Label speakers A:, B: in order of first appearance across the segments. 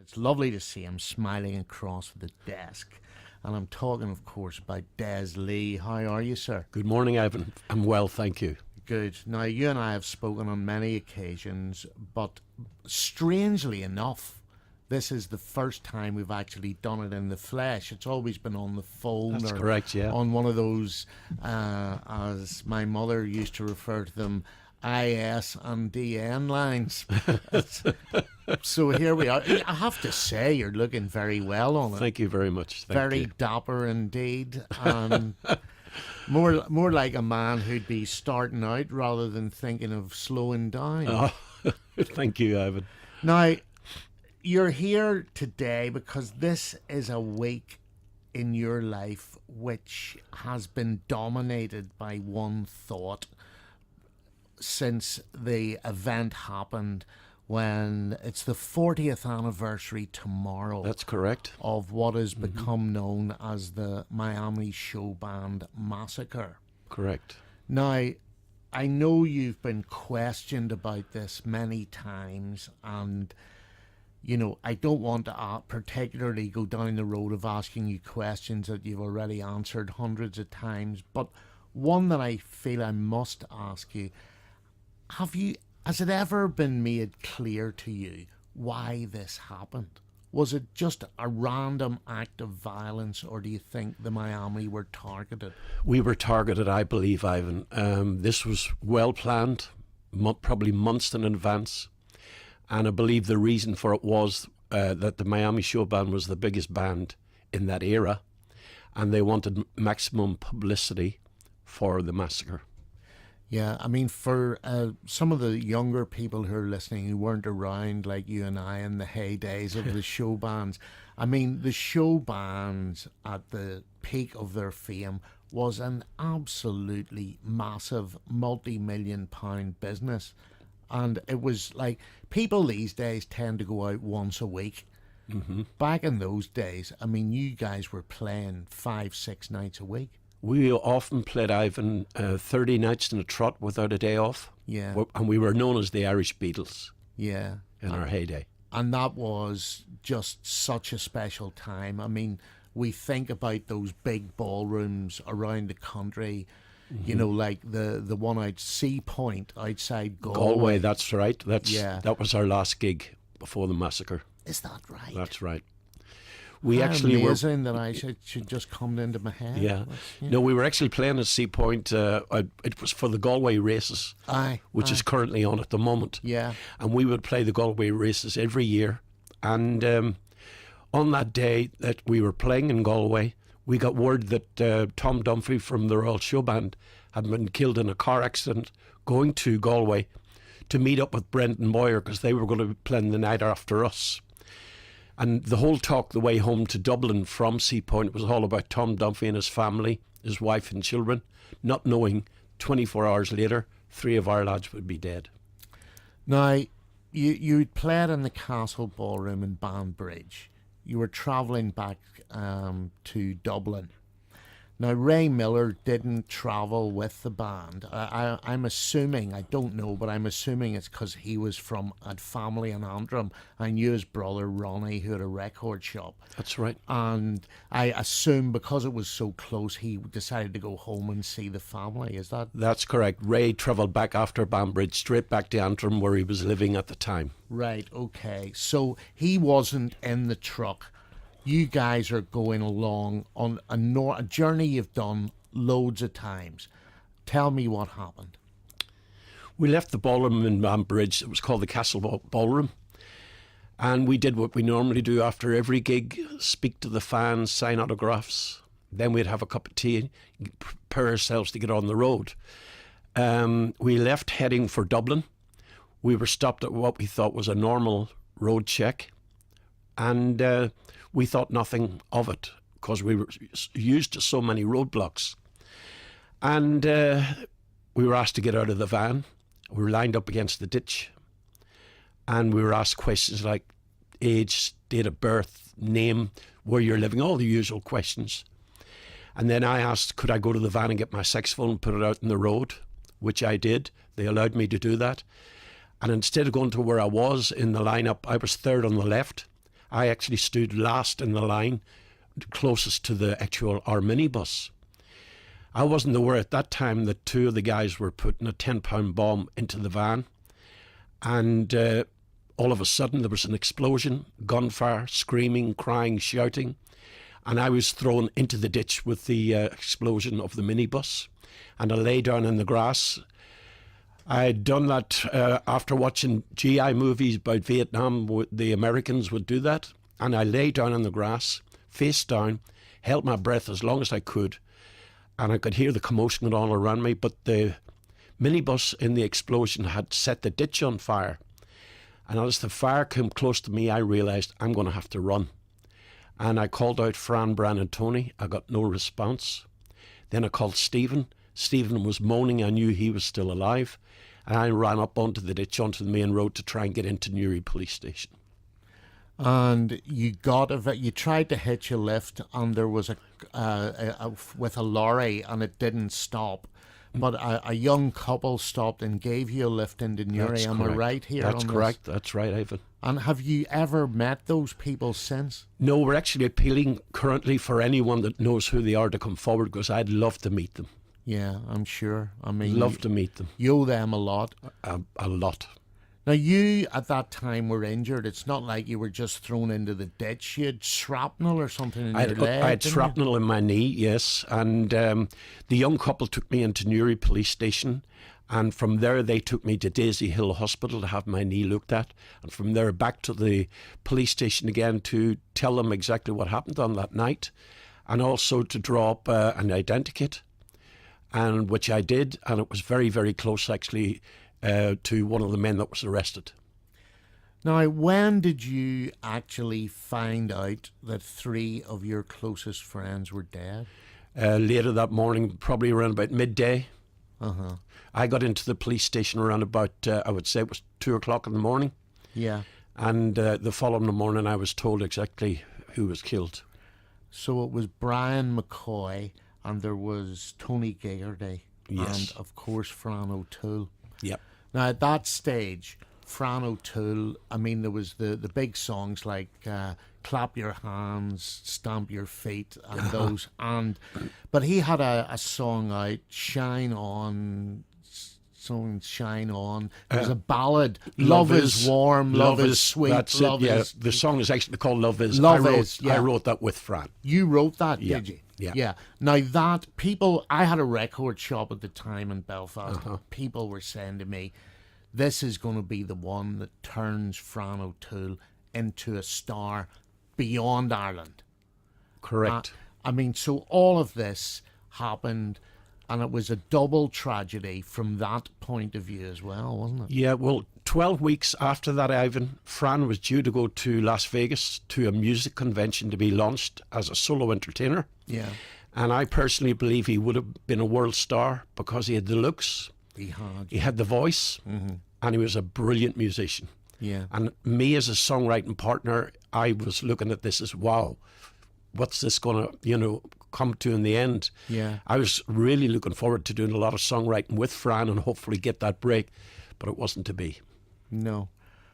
A: It's lovely to see him smiling across the desk. And I'm talking, of course, about Des Lee. How are you, sir?
B: Good morning, Ivan. I'm well, thank you.
A: Good. Now, you and I have spoken on many occasions, but strangely enough, this is the first time we've actually done it in the flesh. It's always been on the phone.
B: That's
A: or
B: correct, yeah.
A: on one of those, as my mother used to refer to them, IS and DN lines. So here we are. I have to say, you're looking very well on it.
B: Thank you very much.
A: Very
B: you.
A: dapper indeed. And more like a man who'd be starting out rather than thinking of slowing down.
B: Oh, thank you, Ivan.
A: Now, you're here today because this is a week in your life which has been dominated by one thought since the event happened, when it's the 40th anniversary tomorrow.
B: That's correct.
A: Of what has become known as the Miami Show Band Massacre.
B: Correct.
A: Now, I know you've been questioned about this many times, and you know, I don't want to particularly go down the road of asking you questions that you've already answered hundreds of times, but one that I feel I must ask you, has it ever been made clear to you why this happened? Was it just a random act of violence, or do you think the Miami were targeted?
B: We were targeted, I believe, Ivan. This was well planned, probably months in advance. And I believe the reason for it was that the Miami Show Band was the biggest band in that era, and they wanted maximum publicity for the massacre.
A: Yeah, I mean, for some of the younger people who are listening who weren't around like you and I in the heydays of the show bands, I mean, the show bands at the peak of their fame was an absolutely massive multi-million pound business. And it was like, people these days tend to go out once a week. Mm-hmm. Back in those days, I mean, you guys were playing 5-6 nights a week.
B: We often played, Ivan, 30 nights in a trot without a day off.
A: Yeah.
B: And we were known as the Irish Beatles.
A: Yeah.
B: In our heyday.
A: And that was just such a special time. I mean, we think about those big ballrooms around the country, you know, like the one at Sea Point outside Galway.
B: Galway, that's right. That was our last gig before the massacre.
A: Is that right?
B: That's right.
A: We actually amazing that I should just come into my head.
B: Yeah. No, we were actually playing at Sea Point. It was for the Galway races, which is currently on at the moment.
A: Yeah.
B: And we would play the Galway races every year. And on that day that we were playing in Galway, we got word that Tom Dunphy from the Royal Show Band had been killed in a car accident going to Galway to meet up with Brendan Moyer, because they were going to be playing the night after us. And the whole talk the way home to Dublin from Sea Point was all about Tom Dunphy and his family, his wife and children, not knowing 24 hours later 3 of our lads would be dead.
A: Now, you'd played in the Castle Ballroom in Banbridge. You were travelling back to Dublin. Now, Ray Miller didn't travel with the band. I'm assuming, I don't know, but I'm assuming it's because he was from a family in Antrim. I knew his brother Ronnie, who had a record shop.
B: That's right.
A: And I assume because it was so close, he decided to go home and see the family. Is that?
B: That's correct. Ray travelled back after Banbridge, straight back to Antrim, where he was living at the time.
A: Right, okay. So he wasn't in the truck. You guys are going along on a journey you've done loads of times. Tell me what happened.
B: We left the ballroom in Banbridge. It was called the Castle Ballroom. And we did what we normally do after every gig, speak to the fans, sign autographs. Then we'd have a cup of tea, prepare ourselves to get on the road. We left heading for Dublin. We were stopped at what we thought was a normal road check. And we thought nothing of it because we were used to so many roadblocks. And we were asked to get out of the van. We were lined up against the ditch. And we were asked questions like age, date of birth, name, where you're living, all the usual questions. And then I asked, could I go to the van and get my saxophone and put it out in the road, which I did. They allowed me to do that. And instead of going to where I was in the lineup, I was third on the left. I actually stood last in the line, closest to the actual our minibus. I wasn't aware at that time that two of the guys were putting a 10-pound bomb into the van, and all of a sudden there was an explosion, gunfire, screaming, crying, shouting, and I was thrown into the ditch with the explosion of the minibus, and I lay down in the grass. I had done that after watching GI movies about Vietnam. The Americans would do that, and I lay down in the grass, face down, held my breath as long as I could, and I could hear the commotion going on around me, but the minibus in the explosion had set the ditch on fire. And as the fire came close to me, I realised I'm going to have to run. And I called out Fran, Bran and Tony. I got no response. Then I called Stephen. Stephen was moaning. I knew he was still alive. And I ran up onto the ditch, onto the main road to try and get into Newry Police Station.
A: And you tried to hitch a lift, and there was with a lorry, and it didn't stop. But a young couple stopped and gave you a lift into Newry. Am I right here?
B: That's correct. That's right, Ivan.
A: And have you ever met those people since?
B: No, we're actually appealing currently for anyone that knows who they are to come forward, because I'd love to meet them.
A: Yeah, I'm sure. I mean,
B: love to meet them.
A: You owe them a lot.
B: A lot.
A: Now, you at that time were injured. It's not like you were just thrown into the ditch. You had shrapnel or something in your leg.
B: I had shrapnel in my knee, yes. And the young couple took me into Newry Police Station. And from there, they took me to Daisy Hill Hospital to have my knee looked at. And from there, back to the police station again to tell them exactly what happened on that night. And also to draw up an identikit, and which I did. And it was very, very close, actually, to one of the men that was arrested.
A: Now, when did you actually find out that 3 of your closest friends were dead?
B: Later that morning, probably around about midday.
A: Uh-huh.
B: I got into the police station around about, I would say it was 2 o'clock in the morning.
A: Yeah.
B: And the following morning I was told exactly who was killed.
A: So it was Brian McCoy, and there was Tony Gaggerty.
B: Yes.
A: And, of course, Fran O'Toole.
B: Yep.
A: Now, at that stage, Fran O'Toole, I mean, there was the big songs like Clap Your Hands, Stamp Your Feet, and those. But he had a song out, Shine On, Shine On. There's a ballad, Love is Warm, Love is Sweet.
B: That's
A: love
B: it, yeah.
A: Is,
B: the song is actually called Love Is.
A: Love
B: I wrote that with Fran.
A: You wrote that,
B: Yeah.
A: did you?
B: Yeah.
A: Now that I had a record shop at the time in Belfast. People were saying to me, this is going to be the one that turns Fran O'Toole into a star beyond Ireland.
B: Correct.
A: I mean, so all of this happened, and it was a double tragedy from that point of view as well, wasn't it?
B: Yeah, well, 12 weeks after that, Ivan, Fran was due to go to Las Vegas to a music convention to be launched as a solo entertainer.
A: Yeah.
B: And I personally believe he would have been a world star because he had the looks, he had the voice, and he was a brilliant musician.
A: Yeah.
B: And me as a songwriting partner, I was looking at this as, wow, what's this going to, come to in the end?
A: Yeah.
B: I was really looking forward to doing a lot of songwriting with Fran and hopefully get that break, but it wasn't to be.
A: No.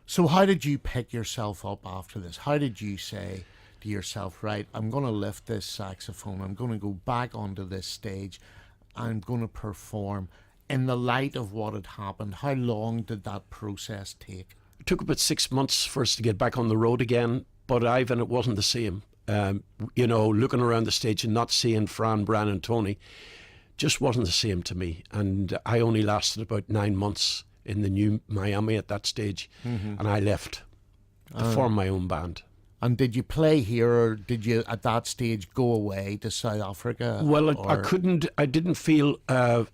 A: So how did you pick yourself up after this? How did you say to yourself, right, I'm going to lift this saxophone, I'm going to go back onto this stage, I'm going to perform in the light of what had happened? How long did that process take?
B: It took about 6 months for us to get back on the road again, but Ivan, it wasn't the same. Looking around the stage and not seeing Fran, Bran and Tony just wasn't the same to me. And I only lasted about 9 months in the new Miami at that stage, and I left to form my own band.
A: And did you play here, or did you at that stage go away to South Africa?
B: Well, I didn't feel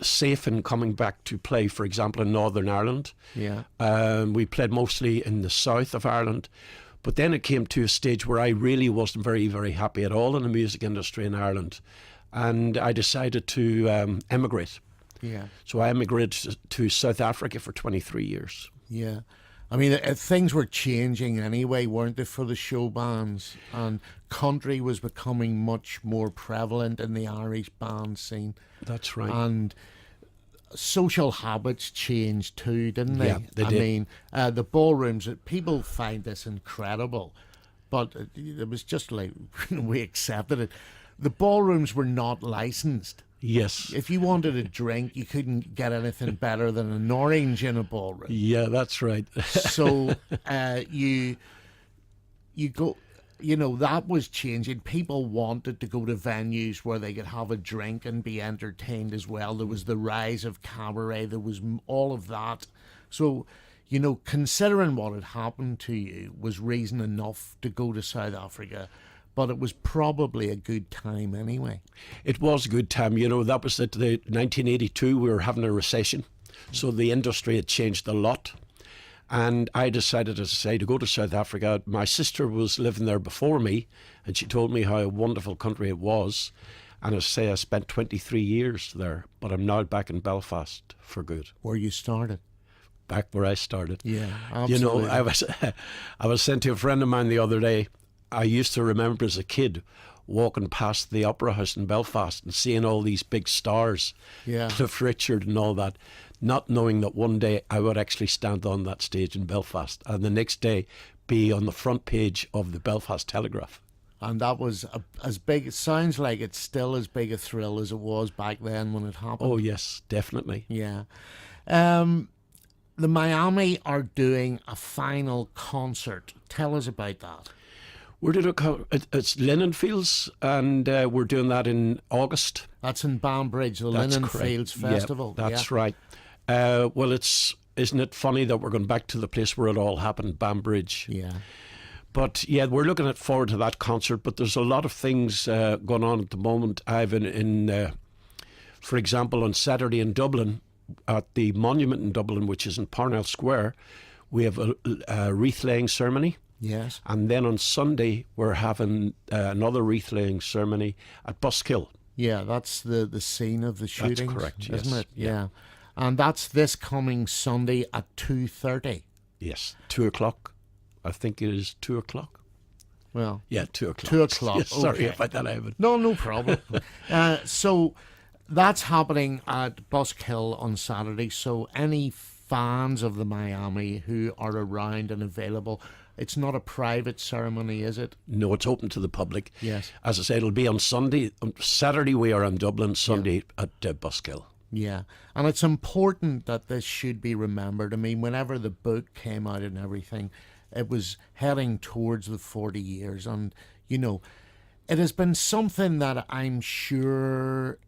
B: safe in coming back to play, for example, in Northern Ireland.
A: Yeah.
B: We played mostly in the south of Ireland. But then it came to a stage where I really wasn't very, very happy at all in the music industry in Ireland. And I decided to emigrate.
A: Yeah.
B: So I emigrated to South Africa for 23 years.
A: Yeah. I mean, things were changing anyway, weren't they, for the show bands? And country was becoming much more prevalent in the Irish band scene.
B: That's right.
A: And social habits changed too, didn't they?
B: Yeah, they did.
A: I mean, the ballrooms, people find this incredible. but it was just like we accepted it. The ballrooms were not licensed.
B: Yes.
A: If you wanted a drink, you couldn't get anything better than an orange in a ballroom.
B: Yeah, that's right.
A: So you go, that was changing. People wanted to go to venues where they could have a drink and be entertained as well. There was the rise of cabaret. There was all of that. So, considering what had happened to you was reason enough to go to South Africa. But it was probably a good time anyway.
B: It was a good time. That was at the 1982. We were having a recession. So the industry had changed a lot. And I decided, as I say, to go to South Africa. My sister was living there before me, and she told me how a wonderful country it was. And as I say, I spent 23 years there. But I'm now back in Belfast for good.
A: Where you started.
B: Back where I started.
A: Yeah, absolutely.
B: I was saying to a friend of mine the other day, I used to remember as a kid walking past the Opera House in Belfast and seeing all these big stars, Cliff Richard and all that, not knowing that one day I would actually stand on that stage in Belfast and the next day be on the front page of the Belfast Telegraph.
A: And that was as big, it sounds like it's still as big a thrill as it was back then when it happened.
B: Oh yes, definitely.
A: Yeah. The Miami are doing a final concert. Tell us about that.
B: We're doing it's Linen Fields, and we're doing that in August.
A: That's in Banbridge, the
B: That's
A: Linen
B: correct.
A: Fields Festival.
B: Yeah, that's right. Well, isn't it funny that we're going back to the place where it all happened, Banbridge?
A: Yeah.
B: But yeah, we're looking forward to that concert. But there's a lot of things going on at the moment. I've for example, on Saturday in Dublin, at the monument in Dublin, which is in Parnell Square, we have a wreath laying ceremony.
A: Yes.
B: And then on Sunday, we're having another wreath laying ceremony at Buskill.
A: Yeah, that's the scene of the shootings.
B: That's correct, yes.
A: Isn't it? Yeah. And that's this coming Sunday at 2:30.
B: Yes, 2 o'clock. I think it is 2 o'clock.
A: Well,
B: yeah, 2 o'clock.
A: 2 o'clock.
B: Yes, sorry
A: okay.
B: about that, Ivan.
A: No problem. So that's happening at Buskill on Saturday. So any fans of the Miami who are around and available, it's not a private ceremony, is it?
B: No, it's open to the public.
A: Yes.
B: As I said, it'll be on Sunday. On Saturday we are in Dublin, Sunday at Buskill.
A: Yeah, and it's important that this should be remembered. I mean, whenever the book came out and everything, it was heading towards the 40 years. And, it has been something that I'm sure,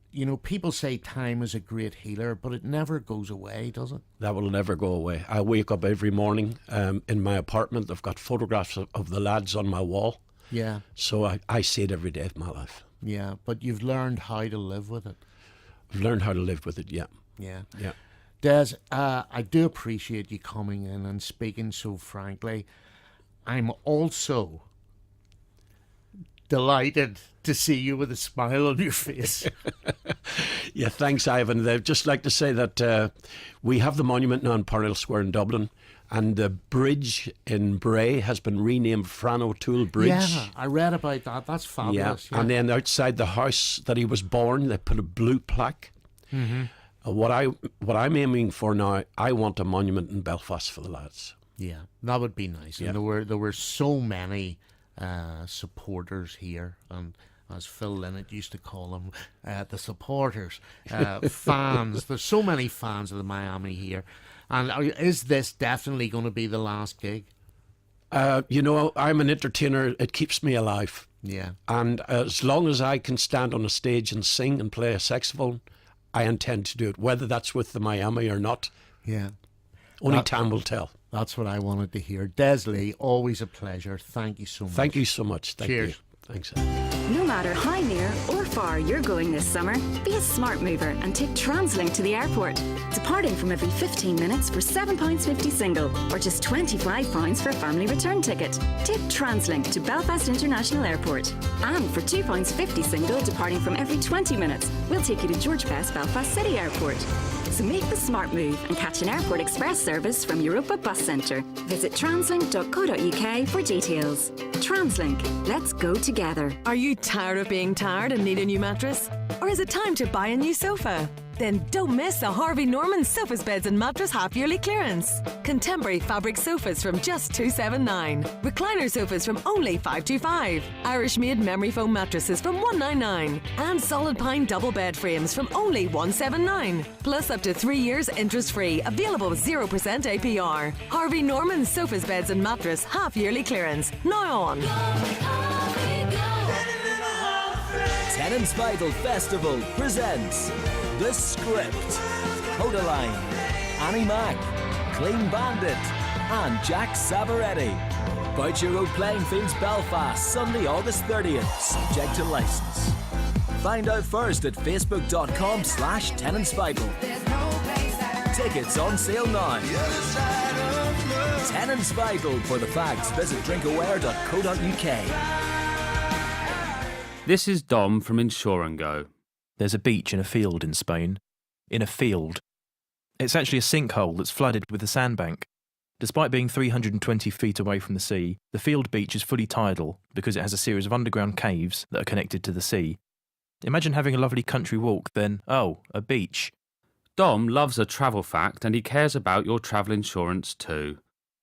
A: people say time is a great healer, but it never goes away, does it?
B: That will never go away. I wake up every morning in my apartment. I've got photographs of the lads on my wall.
A: Yeah.
B: So I see it every day of my life.
A: Yeah, but you've learned how to live with it.
B: I've learned how to live with it, yeah.
A: Yeah.
B: Yeah.
A: Des, I do appreciate you coming in and speaking so frankly. I'm also delighted to see you with a smile on your face.
B: Yeah, thanks, Ivan. I'd just like to say that we have the monument now in Parnell Square in Dublin, and the bridge in Bray has been renamed Fran O'Toole Bridge.
A: Yeah, I read about that. That's fabulous.
B: Yeah. And then outside the house that he was born, they put a blue plaque. Mm-hmm. What I'm aiming for now, I want a monument in Belfast for the lads.
A: Yeah, that would be nice.
B: Yeah.
A: And there were so many supporters here, and as Phil Lynott used to call them, the supporters, fans. There's so many fans of the Miami here. And is this definitely going to be the last gig?
B: I'm an entertainer. It keeps me alive.
A: Yeah.
B: And as long as I can stand on a stage and sing and play a saxophone, I intend to do it, whether that's with the Miami or not.
A: Yeah.
B: Only time will tell.
A: That's what I wanted to hear. Des Lee, always a pleasure. Thank you so much.
B: Thank you so much.
A: Cheers.
B: You. Thanks.
C: No matter how near or far you're going this summer, be a smart mover and take TransLink to the airport. Departing from every 15 minutes for £7.50 single, or just £25 for a family return ticket. Take TransLink to Belfast International Airport. And for £2.50 single, departing from every 20 minutes, we'll take you to George Best Belfast City Airport. So make the smart move and catch an airport express service from Europa Bus Centre. Visit translink.co.uk for details. TransLink, let's go together.
D: Are you tired of being tired and need a new mattress? Or is it time to buy a new sofa? Then don't miss the Harvey Norman Sofas, Beds and Mattress half-yearly clearance. Contemporary fabric sofas from just $279. Recliner sofas from only $525. Irish-made memory foam mattresses from $199. And solid pine double bed frames from only $179. Plus up to 3 years interest-free. Available with 0% APR. Harvey Norman Sofas, Beds and Mattress half-yearly clearance. Now on.
E: Tennent's Vital Festival presents The Script, Codaline, Annie Mac, Clean Bandit, and Jack Savaretti. Boucher Road Playing Fields, Belfast, Sunday, August 30th, subject to licence. Find out first at facebook.com/tenantsvital. Tickets on sale now. Tennent's Vital. For the facts, visit drinkaware.co.uk.
F: This is Dom from Insure and Go.
G: There's a beach in a field in Spain. In a field. It's actually a sinkhole that's flooded with a sandbank. Despite being 320 feet away from the sea, the field beach is fully tidal because it has a series of underground caves that are connected to the sea. Imagine having a lovely country walk, then, oh, a beach.
F: Dom loves a travel fact and he cares about your travel insurance too.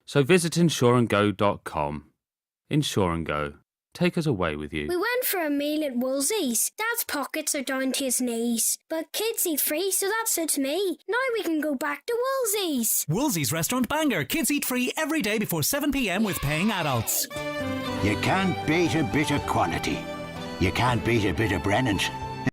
F: So visit insureandgo.com. Insure and Go. Take us away with you.
H: We went for a meal at Woolsey's. Dad's pockets are down to his knees. But kids eat free, so that suits me. Now we can go back to Woolsey's.
I: Woolsey's Restaurant Banger. Kids eat free every day before 7 p.m. with paying adults.
J: You can't beat a bit of quality. You can't beat a bit of Brennan's.